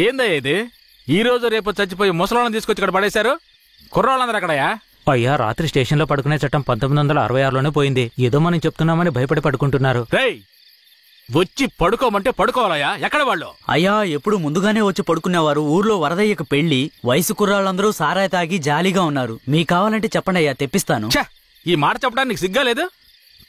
ఏందయ్యా ఇది? ఈ రోజు రేపు చచ్చిపోయి ముసలాళ్ళని తీసుకొచ్చి ఇక్కడ పడేశారు. కుర్రాళ్ళందరూ అక్కడయా? అయ్యా, రాత్రి స్టేషన్లో పడుకునే చట్టం 1966లోనే పోయింది. ఏదో మనం చెప్తున్నామని భయపడి పడుకుంటున్నారు. రేయ్, వచ్చి పడుకోమంటే పడుకోవాలయ్యా. ఎక్కడ వాళ్ళు? అయ్యా, ఎప్పుడు ముందుగానే వచ్చి పడుకునేవారు. ఊర్లో వరదయ్యకు పెళ్లి, వయసు కుర్రాళ్ళందరూ సారాయి తాగి జాలీగా ఉన్నారు. మీకు కావాలంటే చెప్పండి అయ్యా, తెప్పిస్తాను. ఈ మాట చెప్పడానికి సిగ్గా లేదు?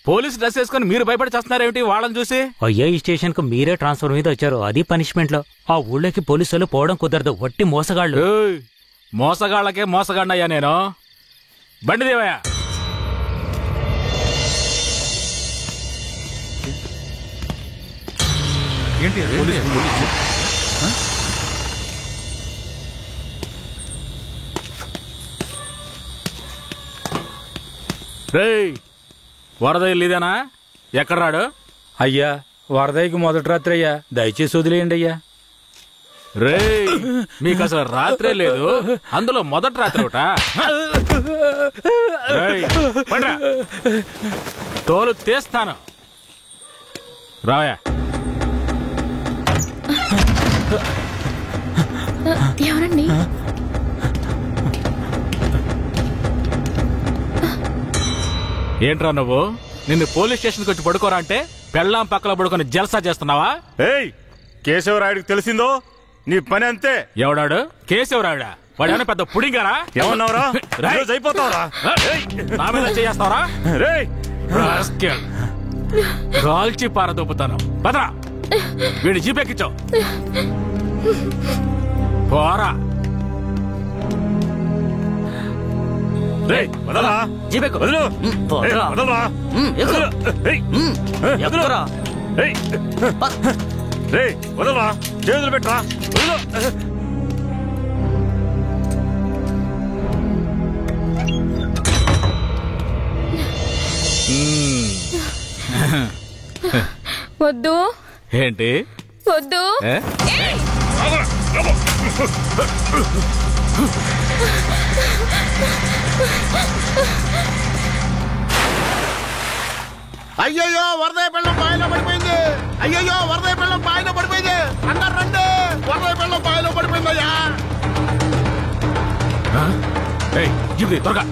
పోలీసు డ్రెస్ వేసుకుని మీరు భయపడి చేస్తున్నారేమిటి వాళ్ళని చూసి? అయ్యా, ఈ స్టేషన్ కు మీరే ట్రాన్స్ఫర్ మీద వచ్చారు. అది పనిష్మెంట్ లో. ఆ ఊళ్ళోకి పోలీసులు పోవడం కుదరదు. వట్టి మోసగాళ్ళు. మోసగాళ్ళకే మోసగాడినయ్యా నేను. బండి దేవయ్యా. రేయ్, వరద ఇల్లీదేనా? ఎక్కడ రాడు? అయ్యా, వరదయ్యకి మొదటి రాత్రి అయ్యా, దయచేసి వదిలేయండి అయ్యా. రేయ్, మీకు అసలు రాత్రే లేదు, అందులో మొదటి రాత్రి ఒకట. తోలు తీస్తాను. రావయా. ఎవరండి? ఏంట్రా నువ్వు? నిన్ను పోలీస్ స్టేషన్కి వచ్చి పడుకోరా అంటే పెళ్ళాం పక్కల పడుకొని జల్సా చేస్తున్నావా? ఏయ్, కేశవరాయుడికి తెలిసిందో నీ పని అంతే. ఎవడాడు? కేశవరాయుడా? వాడేమైనా పెద్ద పుడింగారా? ఏమన్నావురా? అయిపోతావరా? నా మీద చేస్తావరా? కాల్చి పారదొప్పుతాను. పదరా, వీడి జీపెక్కించావు. పోరా. వదలరా, చేతులు పెట్టరా. వద్దు. ఏంటి వద్దు? అయ్యయ్యో, వరదయ్య పెళ్ళం బాయిలో పడిపోయింది. అయ్యయ్యో, వరదయ్య పెళ్ళం బాయిలో పడిపోయింది. అందరు రండి, వరదయ్య పెళ్ళం బాయిలో పడిపోయిందయ్యా. త్వరగా.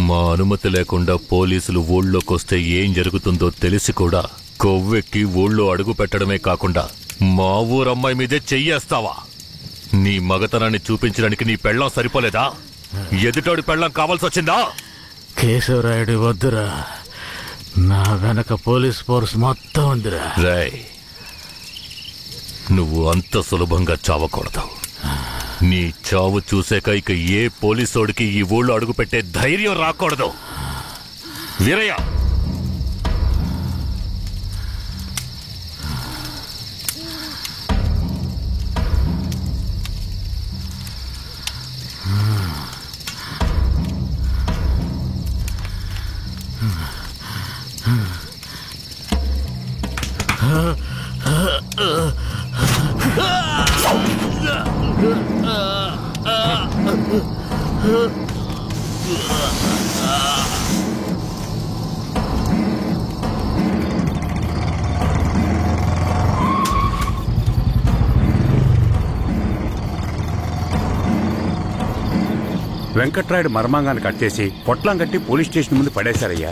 మా అనుమతి లేకుండా పోలీసులు ఊళ్ళోకొస్తే ఏం జరుగుతుందో తెలిసి కూడా కొవ్వెక్కి ఊళ్ళో అడుగు పెట్టడమే కాకుండా మా ఊరమ్మాయి మీదే చెయ్యేస్తావా? నీ మగతనాన్ని చూపించడానికి నీ పెళ్ళం సరిపోలేదా? ఎదుటోడి పెళ్ళం కావాల్సి వచ్చిందా? కేశవరాయుడు వద్దురా, నా వెనక పోలీస్ ఫోర్స్ మొత్తం ఉందిరా. రాయ్, నువ్వు అంత సులభంగా చావకూడదు. నీ చావు చూసాక ఇక ఏ పోలీసోడికి ఈ ఊళ్ళో అడుగుపెట్టే ధైర్యం రాకూడదు. వీరయ్య, వెంకట్రాయుడు మర్మాంగాన్ని కట్ చేసి పొట్లం కట్టి పోలీస్ స్టేషన్ ముందు పడేశారయ్యా.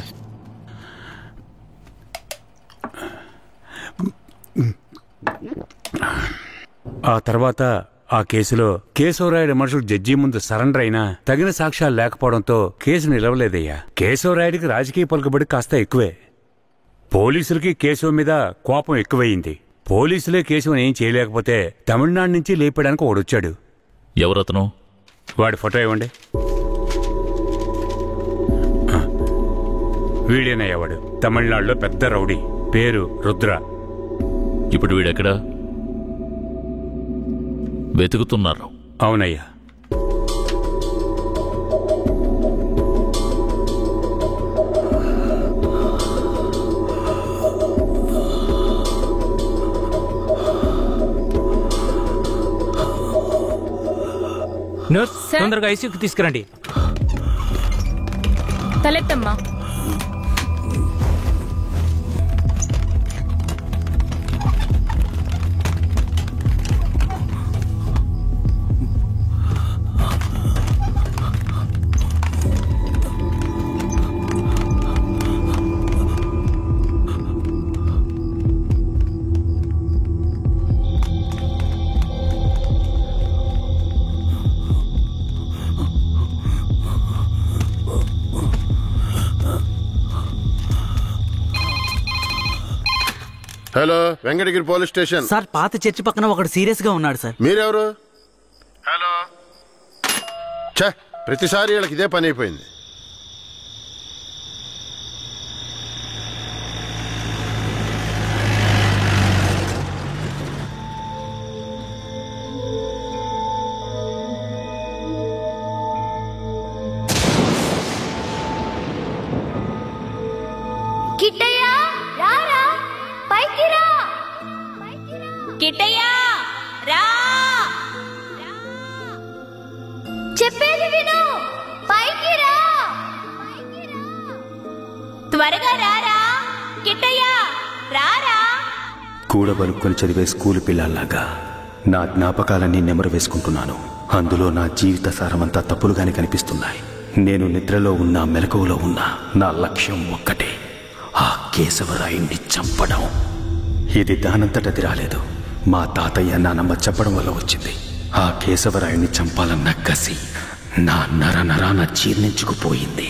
ఆ తర్వాత ఆ కేసులో కేశవరాయుడు మనుషులు జడ్జి ముందు సరెండర్ అయినా తగిన సాక్ష్యాలు లేకపోవడంతో కేసు నిలవలేదయ్యా. కేశవరాయుడికి రాజకీయ పలుకుబడి కాస్త ఎక్కువే. పోలీసులకి కేశవ మీద కోపం ఎక్కువయింది. పోలీసులే కేశవని ఏం చేయలేకపోతే తమిళనాడు నుంచి లేపడానికి ఒకడొచ్చాడు. ఎవరతను? వాడి ఫోటో ఇవ్వండి. వీడేనయ్యా వాడు. తమిళనాడులో పెద్ద రౌడీ, పేరు రుద్ర. ఇప్పుడు వీడెక్కడా? వెతుకుతున్నారు. అవునయ్యా. నర్స్, తొందరగా ఐసీయూకి తీసుకురండి. తలెత్తమ్మా. Hello, Venkatagiri police station sir. పాత చర్చి పక్కన ఒకడు సీరియస్ గా ఉన్నాడు సార్. మీరెవరు? హలో. ఛ, ప్రతిసారి వీళ్ళకి ఇదే పని అయిపోయింది. కిట్టయ్య, రారా, పైకి రా. కిట్టయ్య, రా. చెప్పేది విను, పైకి రా. త్వరగా రారా. కిట్టయ్య, రారా. కూడబలుక్కొని చదివే స్కూలు పిల్లల్లాగా నా జ్ఞాపకాలన్నీ నెమరు వేసుకుంటున్నాను. అందులో నా జీవిత సారమంతా తప్పులుగానే కనిపిస్తున్నాయి. నేను నిద్రలో ఉన్నా మెలకువలో ఉన్నా నా లక్ష్యం ఒక్కటే, ఆ కేశవరాయుణ్ణి చంపడం. ఇది దానంతటది రాలేదు, మా తాతయ్య నానమ్మ చెప్పడం వల్ల వచ్చింది. ఆ కేశవరాయుణ్ణి చంపాలన్న కసి నా నర నరాన జీర్ణించుకుపోయింది.